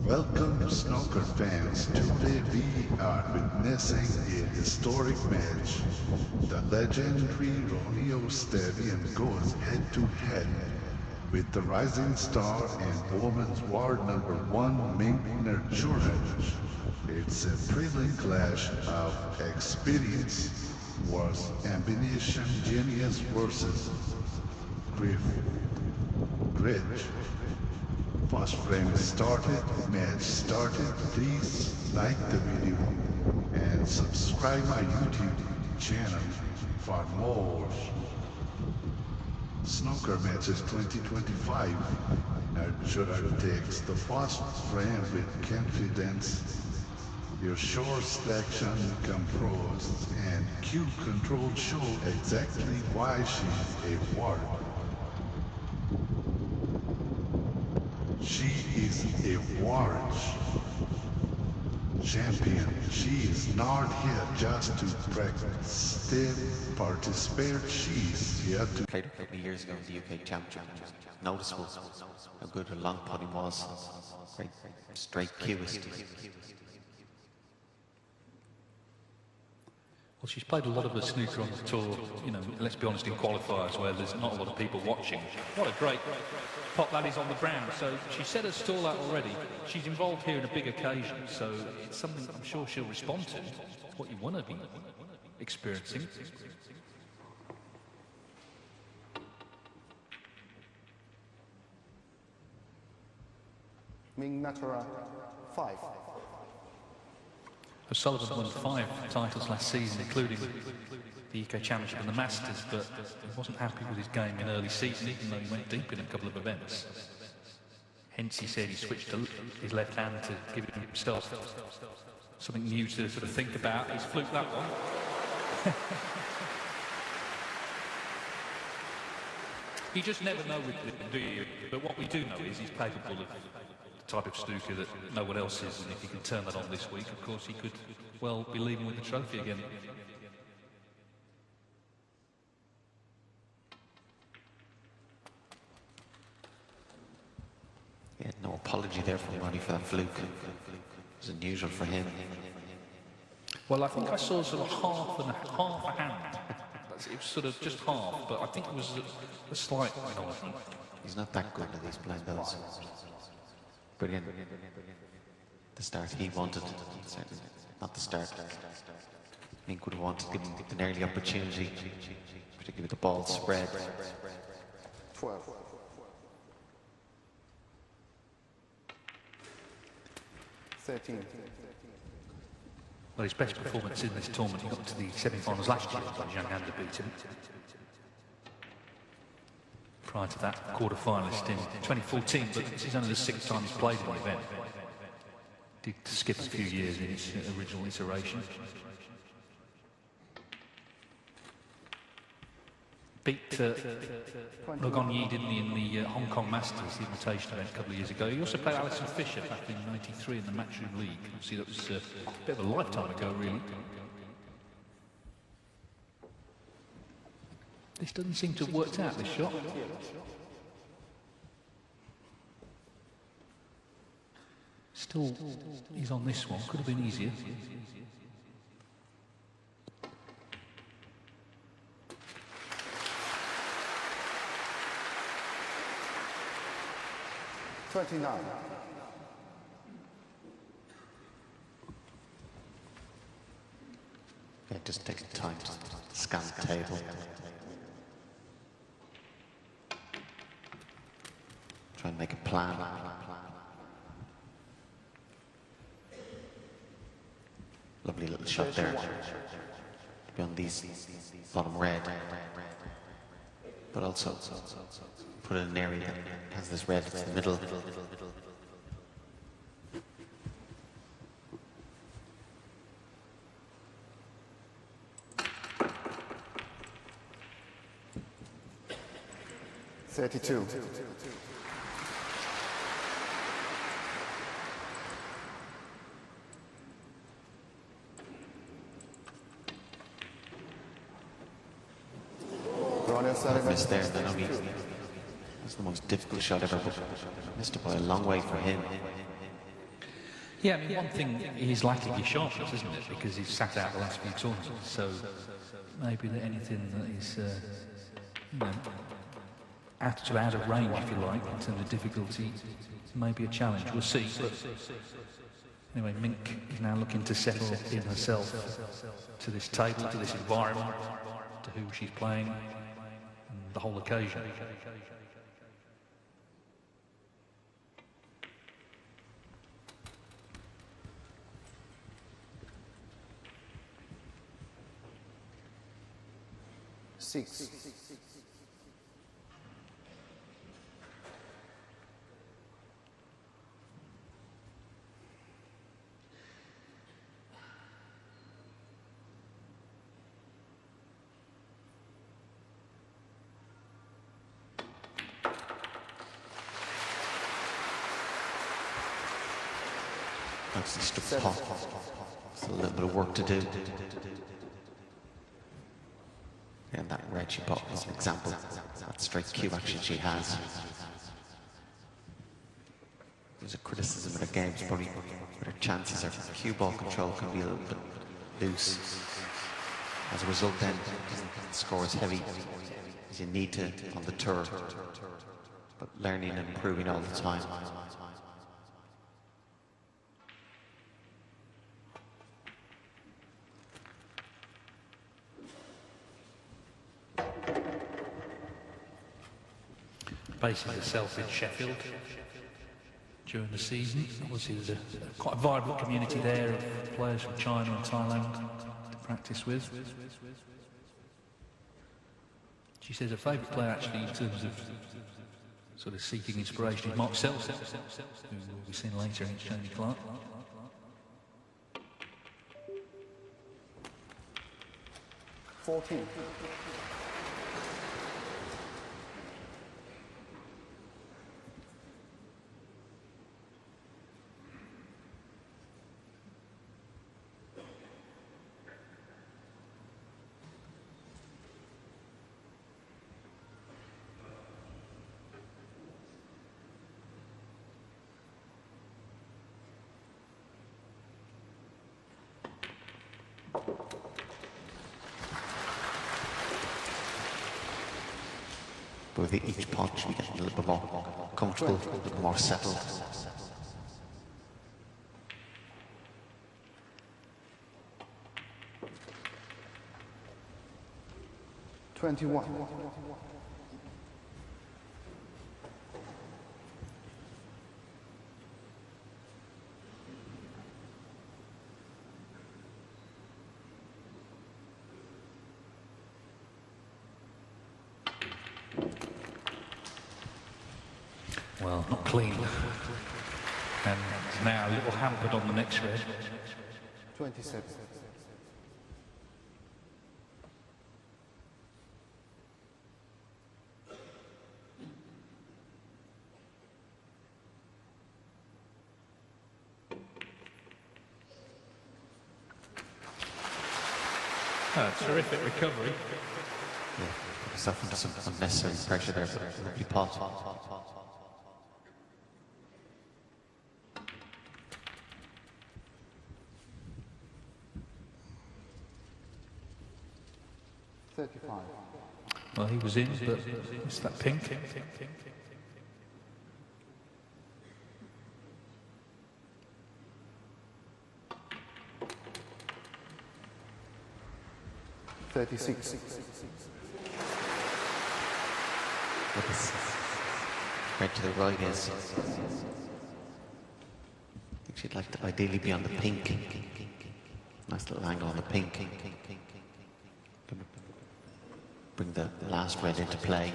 Welcome, snooker fans. Today we are witnessing a historic match. The legendary Ronnie goes head-to-head with the rising star and women's world number one Mink Nutcharut. It's a thrilling clash of experience versus ambition, genius versus grit. First frame started, match started. Please like the video and subscribe my YouTube channel for more snooker matches 2025. Nutcharut takes the first frame with confidence. Your short selection composed and cue control show exactly why she's a warrior. She is a world champion. She is not here just to practice, still participate. She is here to... Played a couple of years ago in the UK Championship. Noticeable how good her long putting was. Great straight cueist. Well, she's played a lot of her snooker on the tour, you know, let's be honest, in qualifiers where there's not a lot of people watching. What a great pot that is on the ground. So she set her stall out already. She's involved here in a big occasion, so it's something I'm sure she'll respond to. It's what you want to be experiencing. Mink Nutcharut 5. O'Sullivan won 5 titles last season, including the UK Championship and the Masters, but he wasn't happy with his game in early season, even though he went deep in a couple of events. Hence, he said he switched to his left hand to give himself something new to sort of think about. He's fluked that one. You just never know with him, do you? But what we do know is he's capable of type of snooker that no one else is, and if he can turn that on this week, of course he could well be leaving with the trophy again. Yeah, no apology there from Ronnie for that fluke. It was unusual for him. Well, I think I saw sort of half a hand. It was sort of just half, but I think it was a slight nod. He's not that good at these blind bells. Brilliant. The start he wanted, not the start. Mink would have wanted to give him an early opportunity, particularly with the ball spread. 12. 13. Well, his best performance in this tournament, he got to the semi-finals last year, but Young Ander beat him. Prior to that, quarter-finalist in 2014, but this is only the 6th time he's played in the event. Did skip a few years in its original iteration. Beat Logan Yi, didn't he, in the Hong Kong Masters, the invitation event a couple of years ago. He also played Alison Fisher back in '93 in the Matchroom League. See, that was a bit of a lifetime ago, really. This doesn't seem to have worked out, this shot. Still, he's on this one. Could have been easier. $29. Yeah, just take time to scan the table. Try and make a plan. Lovely little shot there. Beyond these bottom red. But also put it in an area that has this red in the middle. $32. Missed there, then only that's the most difficult shot ever. Missed it by a long way for him. Yeah, I mean, one thing he's lacking is sharpness, isn't it? Because he's sat out the last few tournaments. So maybe that anything that is, you know, out of range, if you like, in terms of difficulty, may be a challenge. We'll see. But anyway, Mink is now looking to settle in herself to this table, to this environment, to who she's playing, and the whole occasion. Six. That's the strip pot. Still a little bit of work to do. And that red she pot is an example. That straight cue action she has. There's a criticism of the games, probably where her chances of cue ball control can be a little bit loose. As a result then, the score as heavy as you need to on the tour. But learning and improving all the time. Bases herself in Sheffield during the season. Obviously there's quite a vibrant community there of players from China and Thailand to practice with. She says her favourite player actually in terms of sort of seeking inspiration is Mark Selby, who will be seen later in Jamie Clark. $14. But with each punch we get a little bit more comfortable, a little bit more settled. $21. Well, not clean. And now a little hampered on the next red. 27. Terrific recovery. Yeah, put yourself under some unnecessary pressure there, but lovely pot. Well, he was in, but it's that pink. $36. Red to the right is. I think she'd like to ideally be on the pink. Nice little angle on the pink. Bring the last red into play.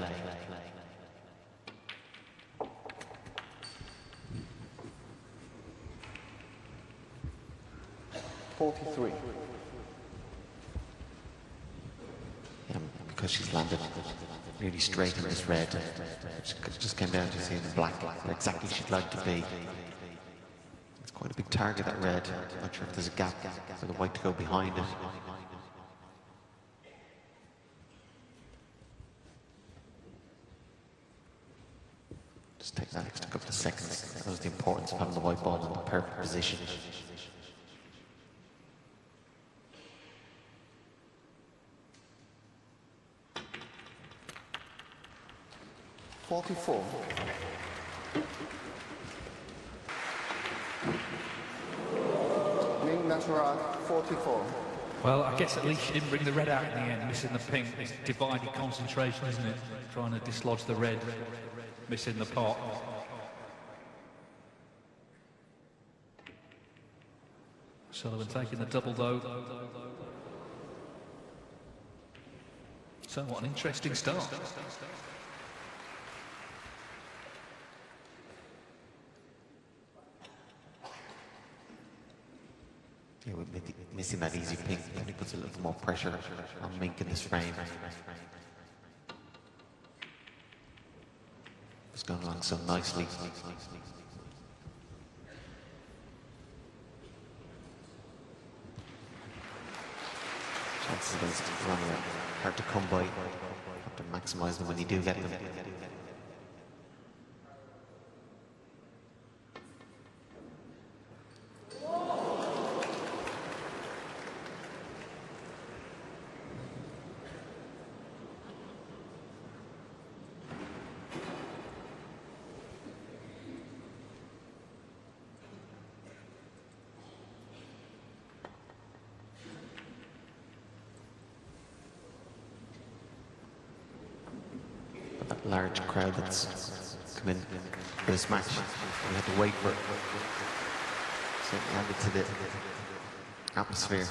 $43. Yeah, because she's landed really straight in this red. It just came down to seeing the black where exactly she'd like to be. It's quite a big target, that red. Not sure if there's a gap for the white to go behind it. Just take that extra couple of seconds. That was the importance of having the white ball in the perfect position. .44. Mink Nutcharut, 44. Well, I guess at least she didn't bring the red out in the end, missing the pink. It's divided concentration, isn't it? Trying to dislodge the red, missing the pot. Sullivan taking the double though. So what an interesting start. Yeah, we're missing that easy pink. Probably puts a little more pressure on Mink in this frame. It's going along so nicely. Chances against Ronnie are hard to come by. Have to maximise them when you do get them. That large crowd that's come in for this match, we had to wait for it. So it added to the atmosphere.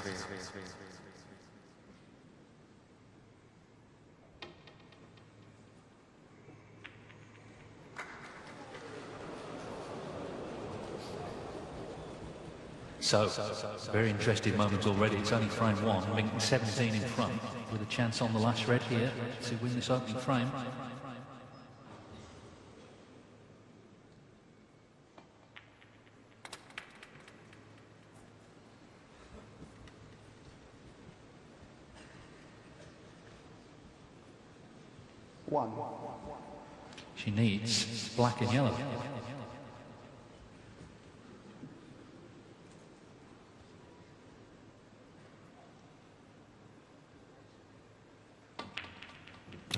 So, very interesting moment already. It's only frame one. Mink 17 in front, with a chance on the last red here to win this opening frame. One. She needs black and yellow.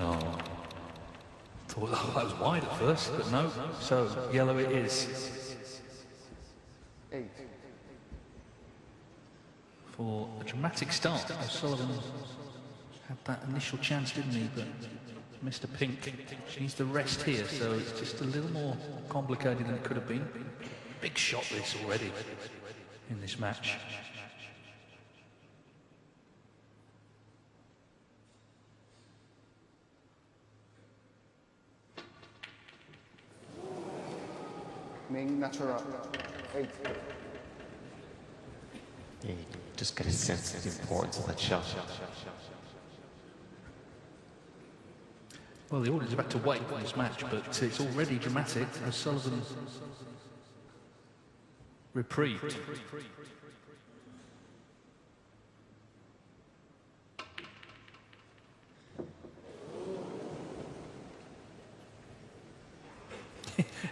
Oh, thought that was wide at first, but no. So yellow it is. 8. For a dramatic start. Sullivan had that initial chance, didn't he? But Mr. Pink, she needs to rest here, so it's just a little more complicated than it could have been. Big shot this already in this match. Mink Nutcharut, 8. Yeah, you just get a sense of the importance of that shot. Well, the audience are about to wait for this match, but it's already dramatic as Sullivan reprieved.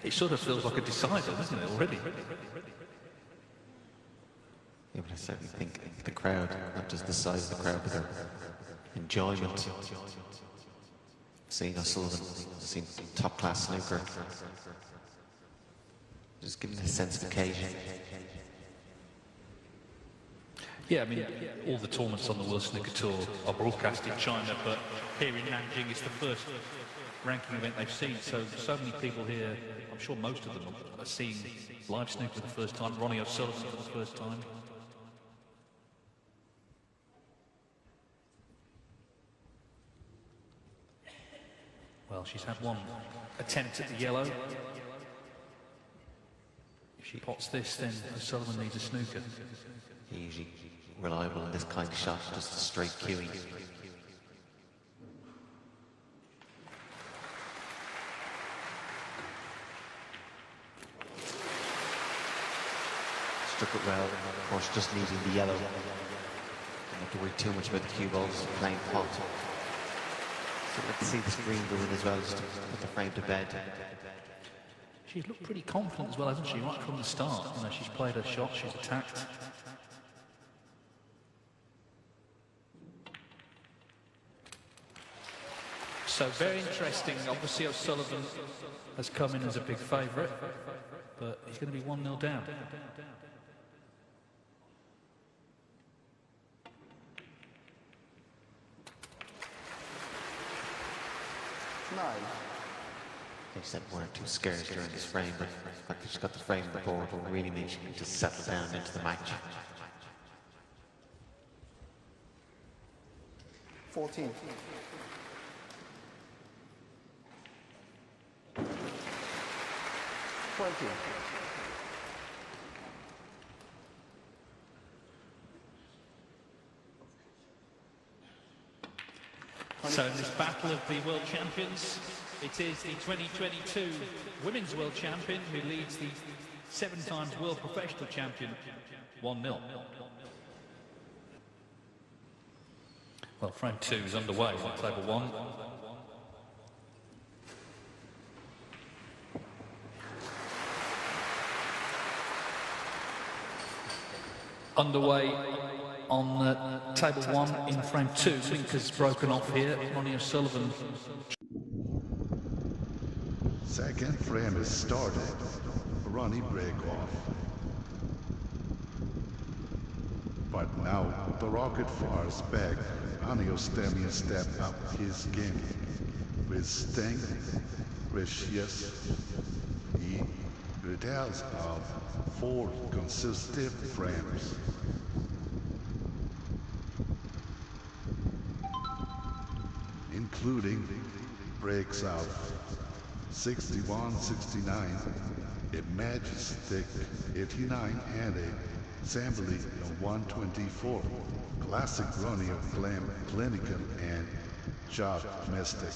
It sort of feels like a decider, doesn't it, already? Yeah, but I certainly think the crowd, not just the size of the crowd, but their enjoyment. Seeing O'Sullivan, seeing top-class snooker. Just giving a sense of occasion. Yeah, I mean, all the tournaments on the World Snooker Tour are broadcast in China, but here in Nanjing it's the first ranking event they've seen, so many people here, I'm sure most of them are seeing live snooker for the first time, Ronnie O'Sullivan for the first time. Well, she's had one attempt at the yellow. If she pots this, then O'Sullivan needs a snooker. Usually reliable in this kind of shot, just a straight cueing. Struck it well, of course just needing the yellow. Don't have to worry too much about the cue balls playing pot. So let's see the screen go in as well, just to put the frame to bed. She's looked pretty confident as well, hasn't she, right from the start? You know, she's played her shot, she's attacked. So very interesting. Obviously O'Sullivan has come in as a big favourite, but he's going to be 1-0 down. They said one or two scares during this frame, but the fact that she's got the frame on the board will really mean she can just settle down into the match. 14. 20. So in this battle of the world champions, it is the 2022 women's world champion who leads the 7 times world professional champion 1-0. Well, frame 2 is underway on table 1. Underway on table 1 in frame 2. Mink has broken off here. Ronnie O'Sullivan. Second frame is started. Ronnie break off. But now the rocket fires back. Ronnie O'Sullivan step up his game with strength, precious. He retails of 4 consecutive frames. Including breaks of 61, 69, a majestic 89, and a assembly of 124. Classic Ronnie of clinical and job domestic.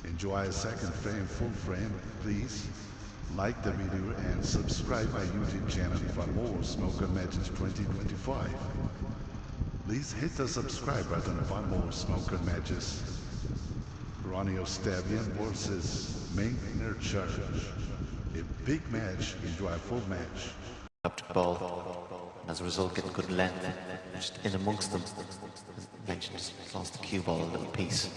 Enjoy a second frame, full frame, please. Like the video and subscribe my YouTube channel for more snooker matches 2025. Please hit the subscribe button for more snooker matches. Ronnie O'Sullivan versus Mink Nutcharut. A big match, enjoy a full match. Up to ball, and as a result getting good length, just in amongst them. As mentioned, lost the cue ball a little piece.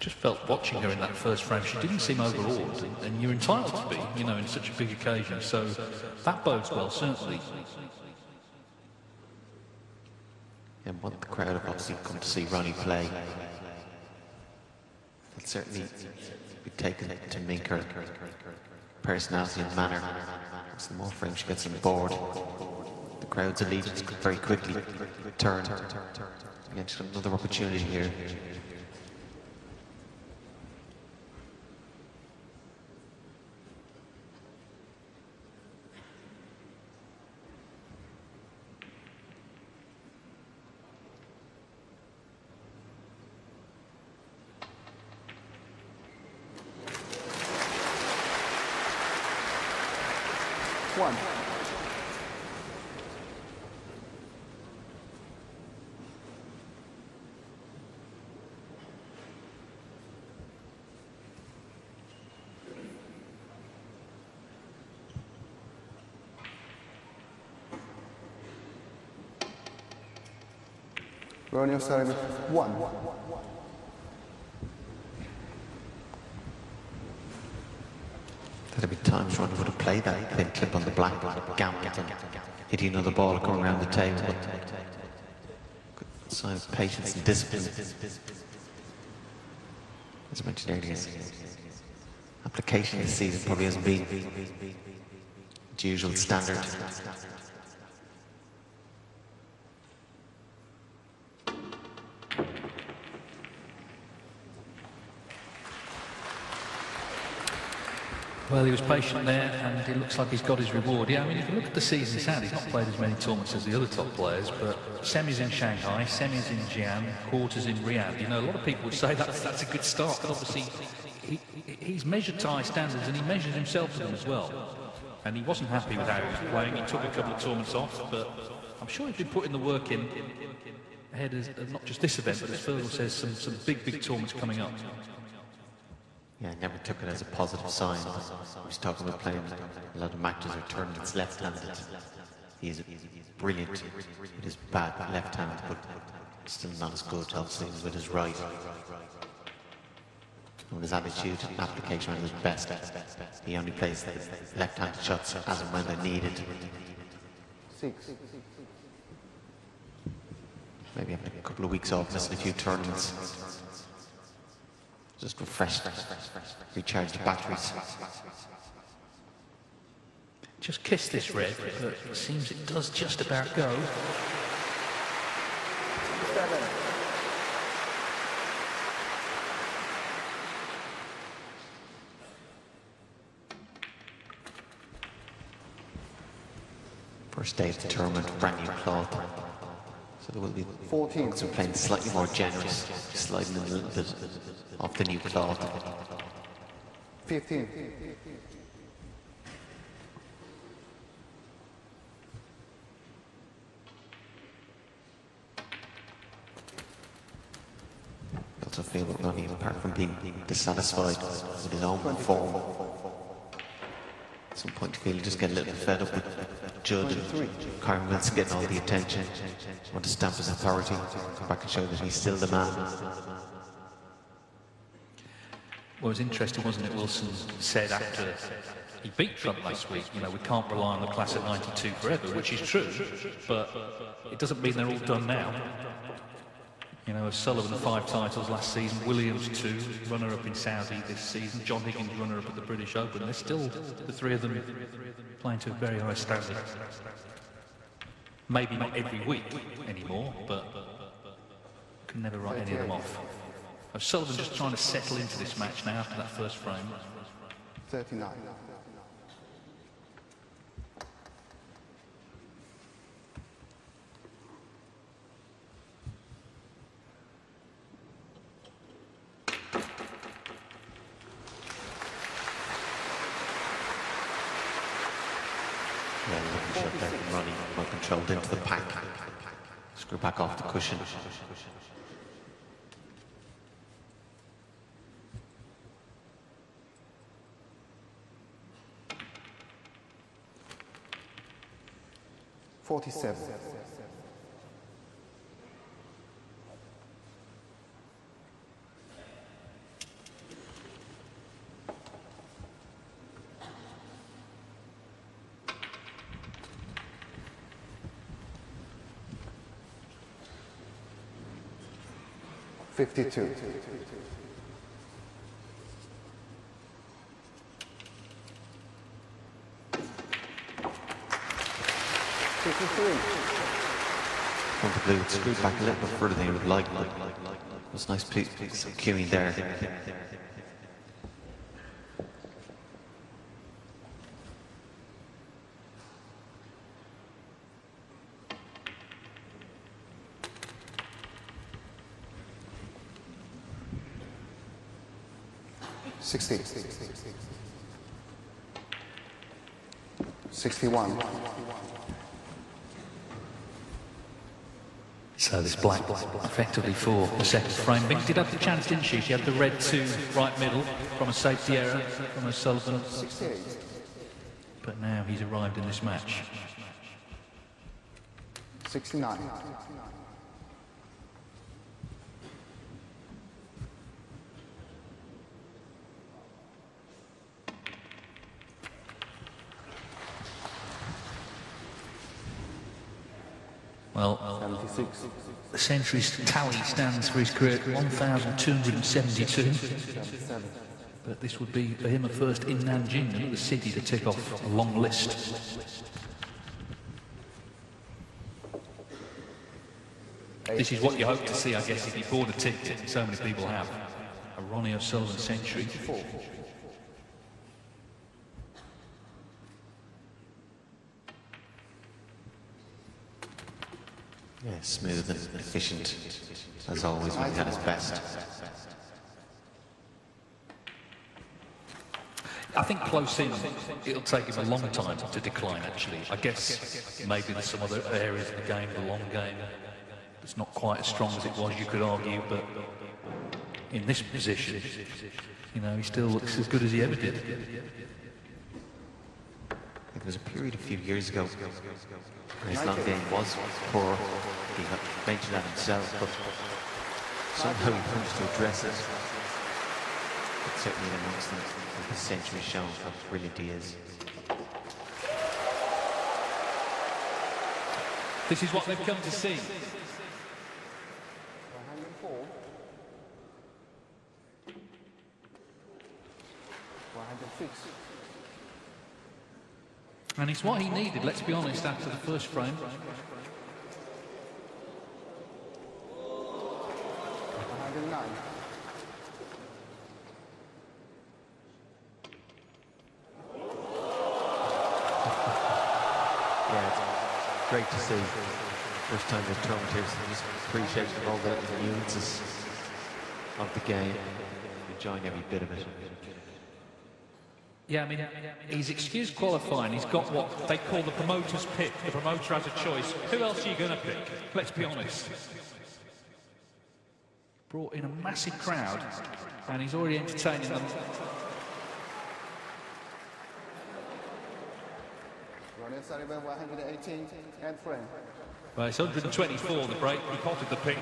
Just felt watching her in that first frame, she didn't seem overawed, and you're entitled to be, you know, in such a big occasion, so that bodes well, certainly. And what the crowd have obviously come to see Ronnie play. They'll certainly be taken to Mink, her personality and manner. So the more frames she gets on the board, the crowd's allegiance could very quickly turn. Again, she's got another opportunity here. One. Ronnie O'Sullivan, 1. There'd be times Ronnie would have played that thin clip on the black, gambled and hitting another ball going around the table, but good sign of patience and discipline. As I mentioned earlier, application this season probably hasn't been the usual standard. Well, he was patient there, and it looks like he's got his reward. Yeah, I mean, if you look at the season he's had, he's not played as many tournaments as the other top players, but semis in Shanghai, semis in Xi'an, quarters in Riyadh. You know, a lot of people would say that's a good start, but obviously he's measured to high standards, and he measures himself to them as well. And he wasn't happy with how he was playing. He took a couple of tournaments off, but I'm sure he's been putting the work in. ahead of not just this event, but as Fergal says, some big tournaments coming up. Yeah, I never took it as a positive sign. He was talking about playing a lot of matches or tournaments left-handed. He's brilliant with his bad left hand, but still not as good, obviously, with his right. And his attitude and application are his best. He only plays left-handed shots as and when they're needed. 6. Maybe having a couple of weeks off, missing a few tournaments. Just refresh, recharge the batteries. Just kiss this red, but it seems it does just about go. 7. First day of the tournament, brand new cloth. So there will be 14. So playing slightly more generous, sliding in a little bit off the new cloth. 15. I also feel that Ronnie, apart from being dissatisfied with his own form, at some point you feel you just get a little bit fed up with Judd and Karen Wilson getting all the attention, want to stamp his authority, come back and show that he's still the man. Well, it was interesting, wasn't it? Wilson said after he beat Trump last week, you know, we can't rely on the class of 92 forever, which is true, but it doesn't mean they're all done now. You know, Sullivan 5 titles last season, Williams 2, runner-up in Saudi this season, John Higgins runner-up at the British Open. They're still, the three of them, playing to a very high standard. Maybe not every week anymore, but can never write any of them off. Sullivan just trying to settle into this match now after that first frame. 39. Yeah, looking shot there from Ronnie, well controlled into the pack. Screw back off the cushion. $47. 52. 53. Want the blue screw back a little bit further than you would like, but it was nice some cueing there. $60. 61. So this black effectively for the second frame. Mink did have the chance, didn't she? She had the red to right middle from a safety error from O'Sullivan. 68. But now he's arrived in this match. 69. Well, 76. the century's tally stands for his career at 1,272. 77. But this would be for him a first in Nanjing, another city to tick off a long list. This is what you hope to see, I guess, if you bought a ticket, and so many people have. A Ronnie O'Sullivan century. Yeah, smooth and efficient, as always, when he's at his best. I think close in, it'll take him a long time to decline, actually. I guess maybe there's some other areas of the game, the long game, It's not quite as strong as it was, you could argue, but in this position, you know, he still looks as good as he ever did. I think there was a period a few years ago where his long game was poor. He mentioned that himself, but somehow he managed to address it. But certainly amongst them, with the century shown how brilliant he is. This is what they've come to see. 104. 106. And it's what he needed, let's be honest, after the first frame. 109. Yeah, it's great to see. First time they've turned here, so just appreciating all the little nuances of the game, enjoying every bit of it. Yeah, I mean, he's excused qualifying. He's got what they call the promoter's pick. The promoter has a choice. Who else are you going to pick? Let's be honest. Brought in a massive crowd, and he's already entertaining them. Ronnie O'Sullivan, 118 and frame. Well, it's 124, the break. He potted the pink.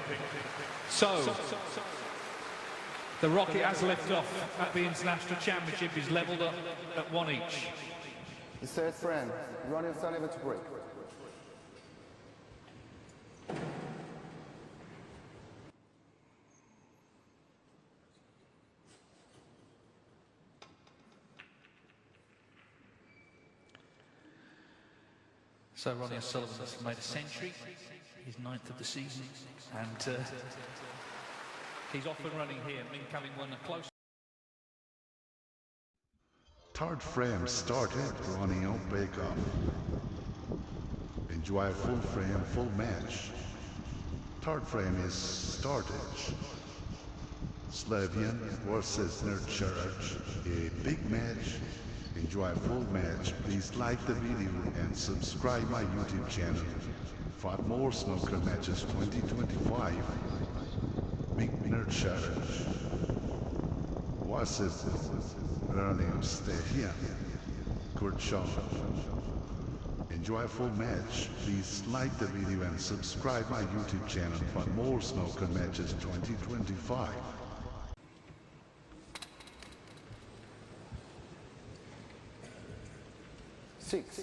So, the rocket has lifted off at the International Championship. Is levelled up at 1 each. The third frame, Ronnie O'Sullivan to break. So Ronnie O'Sullivan has made a century, his 9th of the season, and he's off and running here. Mink having won a close. Third frame started, Ronnie on bake-off. Enjoy full frame, full match. Third frame is started. Slavian versus Nutcharut, a big match. Enjoy full match. Please like the video and subscribe my YouTube channel for more snooker matches 2025. Mink Nutcharut versus Ronnie O'Sullivan. Good shot. Enjoy full match. Please like the video and subscribe my YouTube channel for more snooker matches 2025. Six.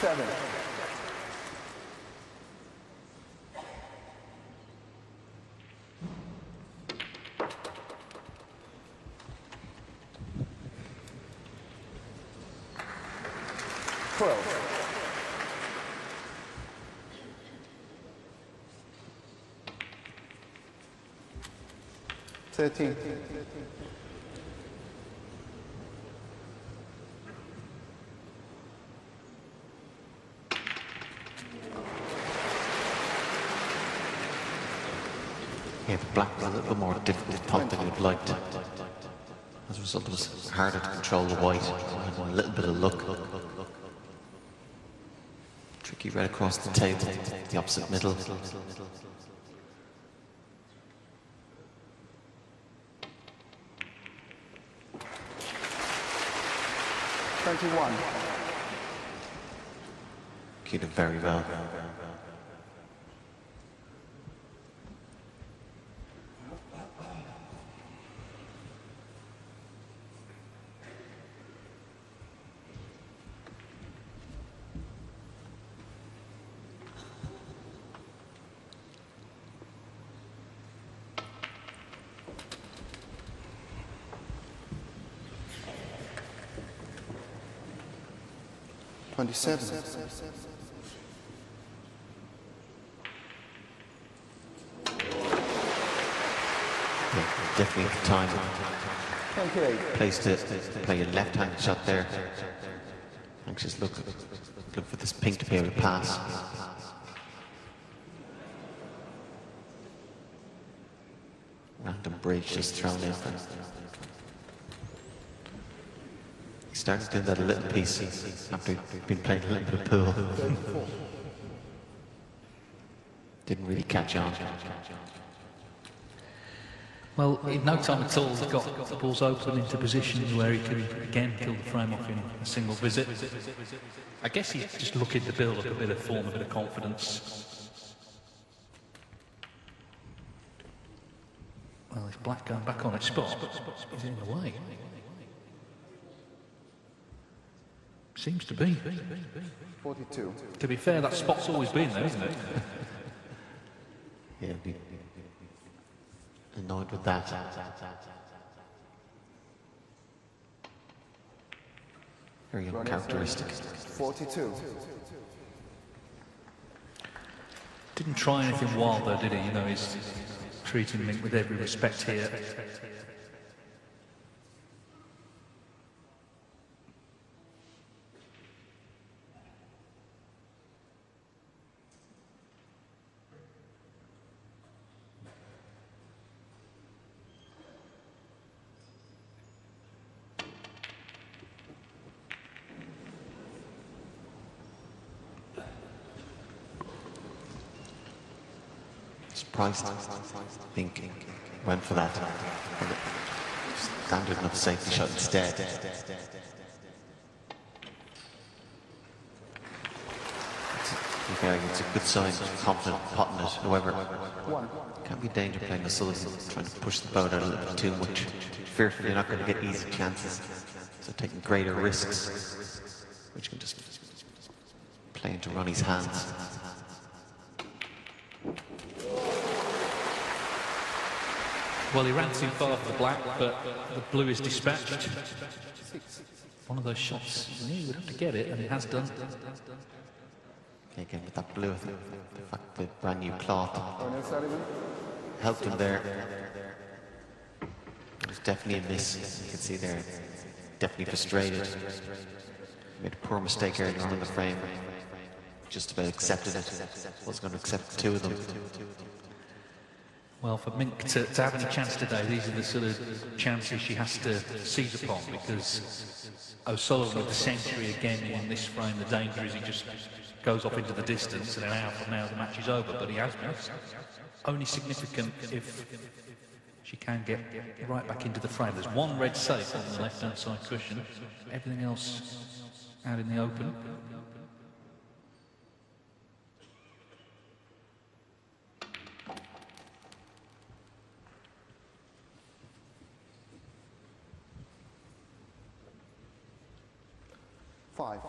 7. 12. 13. Yeah, the black was a little bit more difficult than we'd liked. As a result, it was harder to control the white. Had a little bit of luck. Tricky right across the table, the opposite middle. 21. Cued it very well. Yeah, definitely at the time. 28. Place to play a left-handed shot there. Anxious look for this pink to be able to pass. Random bridge just thrown in. He started doing that a little piece after he'd been playing a little bit of pool. Didn't really catch on. Well, in no time at all, he got the balls open into positions where he could again kill the frame off in a single visit. I guess he's just looking to build up a bit of form, a bit of confidence. Well, it's black going back on its spot. He's in the way. Seems to be. 42. To be fair, that spot's always been there, isn't it? Yeah, be annoyed with that. Very uncharacteristic. 42. Didn't try anything wild though, did he? You know, he's treating Mink with every respect here. Surprised, Mink went for that. Standard enough safety shot instead. It's a good sign, confident potting it. However, can't be a danger playing a Sullivan, trying to push the boat out a little bit too much. Fearful you're not going to get easy chances, so taking greater risks, which can just play into Ronnie's hands. Well, he ran too far for the black, but the blue is dispatched. One of those shots, he knew he would have to get it, and he has done. Again, with that blue, the fact the brand new cloth helped him there. It was definitely a miss. You can see there, definitely frustrated. Made a poor mistake earlier on in the frame. Just about accepted it. Was going to accept two of them. Well, for Mink to have any chance today, these are the sort of chances she has to seize upon, because O'Sullivan with the century again in this frame, the danger is he just goes off into the distance and then out from now the match is over, but he has missed. Only significant if she can get right back into the frame. There's one red safe on the left-hand side cushion, everything else out in the open. Five.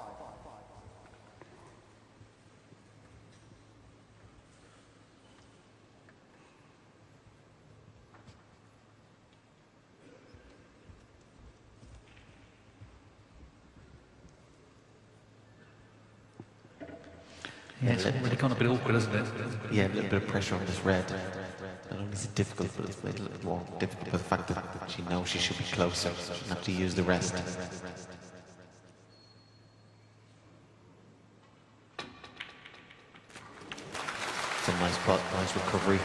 Yeah, it's really gone a bit awkward, hasn't it? Yeah, a little bit of pressure on this red. Not only is it difficult, but it's made it a little more difficult by the fact that she knows she should be closer. She doesn't have to use the rest. It's a nice recovery.